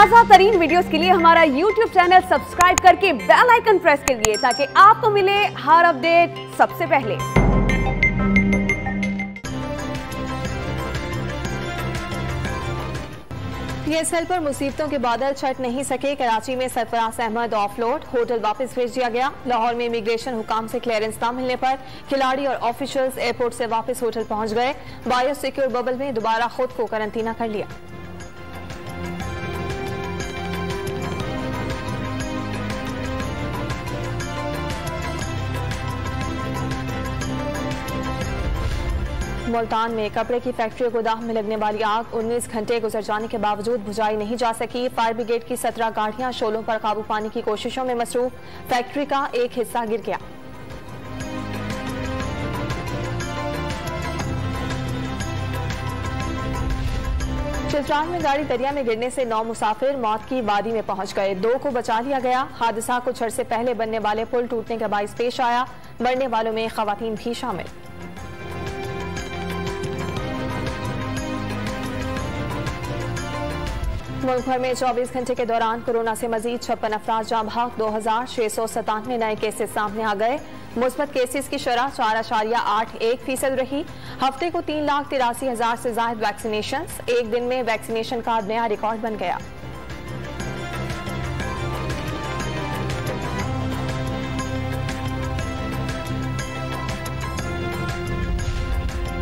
ताज़ा तरीन वीडियोस के लिए हमारा YouTube चैनल सब्सक्राइब करके बेल आइकन प्रेस करिए ताकि आपको मिले हर अपडेट सबसे पहले। PSL पर मुसीबतों के बादल छट नहीं सके। कराची में सरफराज अहमद ऑफलोड, होटल वापस भेज दिया गया। लाहौर में इमिग्रेशन हुकाम से क्लियरेंस न मिलने पर खिलाड़ी और ऑफिशियल्स एयरपोर्ट से वापस होटल पहुंच गए। बायो सिक्योर बबल में दोबारा खुद को करंटीना कर लिया। मुल्तान में कपड़े की फैक्ट्री गोदाम में लगने वाली आग 19 घंटे गुजर जाने के बावजूद बुझाई नहीं जा सकी। फायर ब्रिगेड की 17 गाड़ियां शोलों पर काबू पाने की कोशिशों में मसरूफ। फैक्ट्री का एक हिस्सा गिर गया। चित्राल में गाड़ी दरिया में गिरने से 9 मुसाफिर मौत की वादी में पहुंच गए। 2 को बचा लिया गया। हादसा कुछ अरसे पहले बनने वाले पुल टूटने का बाइस पेश आया। मरने वालों में खवातीन भी शामिल। मुल्क भर में 24 घंटे के दौरान कोरोना से मजीद 56 अफराद जाँ भाग। 2697 नए केसेस सामने आ गए। मुस्बत केसेस की शरह 4.81% रही। हफ्ते को 3,83,000 से ज्यादा वैक्सीनेशन। एक दिन में वैक्सीनेशन का नया रिकॉर्ड बन गया।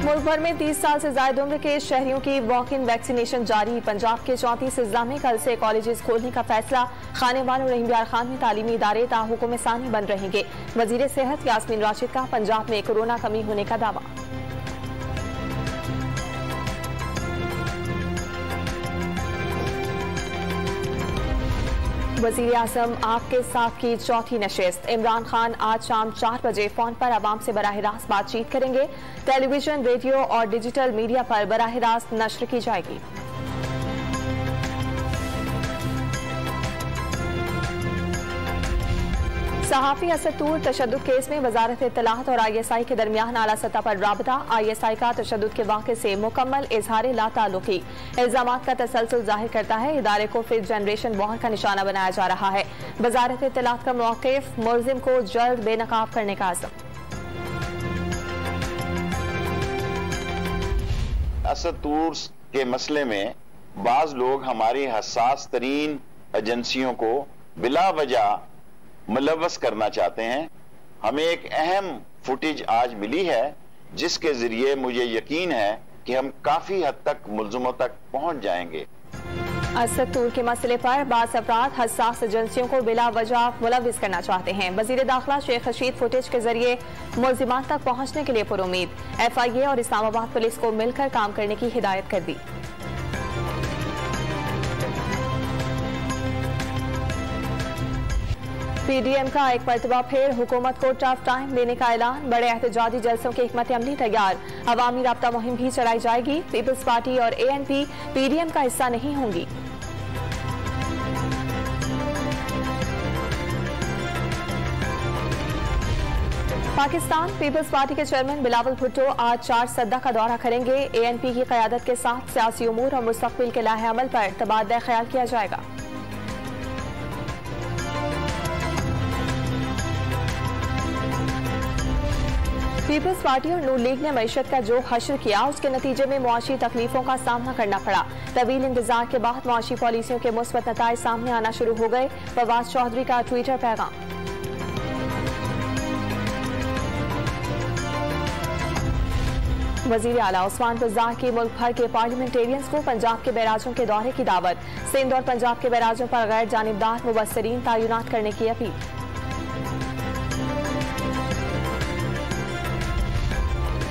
मुल्क भर में 30 साल से ज्यादा उम्र के शहरियों की वॉक इन वैक्सीनेशन जारी। पंजाब के 34 अजला में कल से कॉलेजेस खोलने का फैसला। खाने वालों रहीम बियार खान में तालीमी इदारे ताहुकुम सानी बंद रहेंगे। वजीर सेहत यास्मीन राशिद का पंजाब में कोरोना कमी होने का दावा। वजीर आजम आपके साथ की चौथी नशिस्त। इमरान खान आज शाम 4 बजे फोन पर आवाम से बराह रास्त बातचीत करेंगे। टेलीविजन, रेडियो और डिजिटल मीडिया पर बराह रास्त नश्र की जाएगी। सहाफी असद तूर तशद्दुद केस में वजारत इत्तलात और ISI के दरमियान आला सतह पर राबता। ISI का तशद्दुद के वाक़े से मुकम्मल इजहार लाताल्लुकी। इल्जामात का तसलसल जाहिर करता है इदारे को फिफ्थ जनरेशन वॉर का निशाना बनाया जा रहा है। वजारत इत्तलात का मौक़िफ़ मुलजिम को जल्द बेनकाब करने का आज़म। असद तूर के मसले में बाज लोग हमारी हसास तरीन एजेंसियों को बिला वजह मुलव्वस करना चाहते हैं। हमें एक अहम फुटेज आज मिली है जिसके जरिए मुझे यकीन है कि हम काफी हद तक मुल्जिमों तक पहुंच जाएंगे। असद तूर के मसले पर बाज़ अफराद हसास एजेंसियों को बिला वजह मुलव्वस करना चाहते हैं। वजीर दाखिला शेख रशीद फुटेज के जरिए मुल्जिमान तक पहुंचने के लिए पुरुमीद। FIA और इस्लामाबाद पुलिस को मिलकर काम करने की हिदायत कर दी। PDM का एक मरतबा फिर हुकूमत को टफ टाइम देने का ऐलान। बड़े एहतजाजी जलसों की हिकमत अमली तैयार। अवामी राब्ता मुहिम भी चलाई जाएगी। पीपल्स पार्टी और ANP PDM का हिस्सा नहीं होंगी। पाकिस्तान पीपल्स पार्टी के चेयरमैन बिलावल भुट्टो आज 4 सद्दा का दौरा करेंगे। ANP की क़यादत के साथ सियासी उमूर और मुस्तक़बिल के लाहे अमल पर तबादला ख्याल किया जाएगा। पीपल्स पार्टी और नून लीग ने मईशत का जो हश्र किया उसके नतीजे में मुआशी तकलीफों का सामना करना पड़ा। तवील इंतजार के बाद मुआशी पॉलिसियों के मुस्बत नताइज सामने आना शुरू हो गए। फवाद चौधरी का ट्विटर पैगाम। वजीर आला उस्मान बुज़दार की मुल्क भर के पार्लियामेंटेरियंस को पंजाब के बैराजों के दौरे की दावत। सिंध और पंजाब के बैराजों पर गैर जानिबदार मुबस्सरीन तैनात करने की अपील।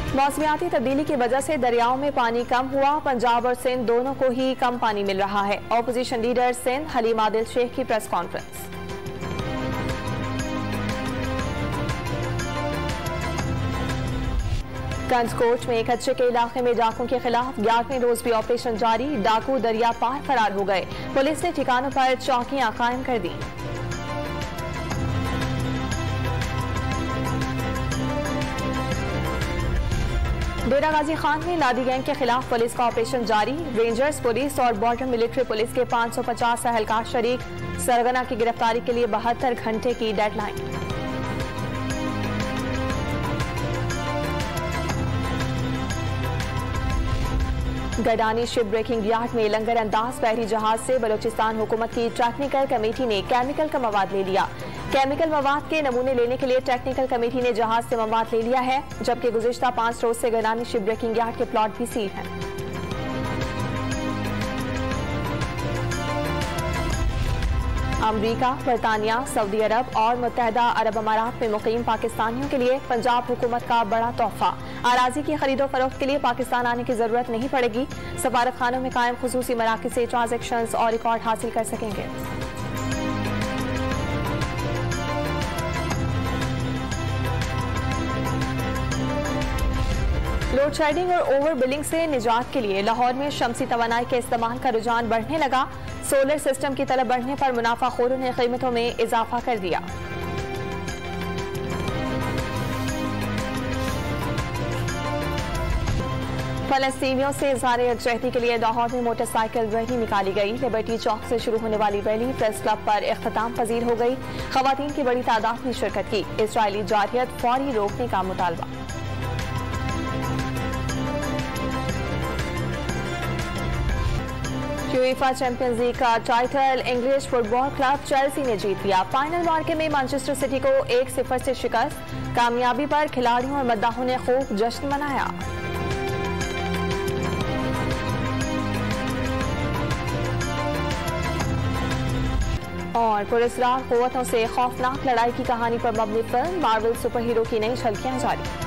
मौसमियाती तब्दीली की वजह से दरियाओं में पानी कम हुआ। पंजाब और सिंध दोनों को ही कम पानी मिल रहा है। ऑपोजिशन लीडर सिंध हलीम आदिल शेख की प्रेस कॉन्फ्रेंस। गंजकोट में एक अच्छे के इलाके में डाकुओं के खिलाफ 11वें रोज भी ऑपरेशन जारी। डाकू दरिया पार फरार हो गए। पुलिस ने ठिकानों पर चौकियां कायम कर दी। डेरा गाजी खान में लादी गैंग के खिलाफ पुलिस का ऑपरेशन जारी। रेंजर्स पुलिस और बॉर्डर मिलिट्री पुलिस के 550 एहलकार शरीक। सरगना की गिरफ्तारी के लिए 72 घंटे की deadline. Gadani ship breaking yard में लंगर अंदाज बहरी जहाज से बलूचिस्तान हुकूमत की टेक्निकल कमेटी ने केमिकल का मवाद ले लिया। केमिकल मवाद के नमूने लेने के लिए टेक्निकल कमेटी ने जहाज से मवाद ले लिया है, जबकि गुज़िश्ता 5 रोज से गडानी शिप ब्रेकिंग यार्ड के प्लॉट भी सील हैं। अमरीका, बरतानिया, सऊदी अरब और मुत्तहदा अरब अमारात में मुकीम पाकिस्तानियों के लिए पंजाब हुकूमत का बड़ा तोहफा। अराजी की खरीदो फरोख्त के लिए पाकिस्तान आने की जरूरत नहीं पड़ेगी। सफारत खानों में कायम खुसूसी मराकज़ से ट्रांजैक्शंस और रिकॉर्ड हासिल कर सकेंगे। लोड शेडिंग और ओवर बिलिंग से निजात के लिए लाहौर में शमसी तवानाई के इस्तेमाल का रुझान बढ़ने लगा। सोलर सिस्टम की तलब बढ़ने पर मुनाफाखोरों ने कीमतों में इजाफा कर दिया। फलस्तीनियों से इज़हार यकजहती के लिए लाहौर में मोटरसाइकिल रैली निकाली गई। लिबर्टी चौक से शुरू होने वाली रैली प्रेस क्लब पर इख्तिताम पजीर हो गई। खवातीन की बड़ी तादाद ने शिरकत की। इजरायली जारहियत फौरी रोकने का मुतालबा। यूएफा चैंपियंस लीग का title English football club Chelsea ने जीत लिया। फाइनल मार्के में मैनचेस्टर सिटी को 1-0 से शिकस्त। कामयाबी पर खिलाड़ियों और मद्दाहों ने खूब जश्न मनाया। और पुरस्कार कुव्वतों से खौफनाक लड़ाई की कहानी पर मबनी फिल्म मार्वल सुपर हीरो की नई झलकियां जारी।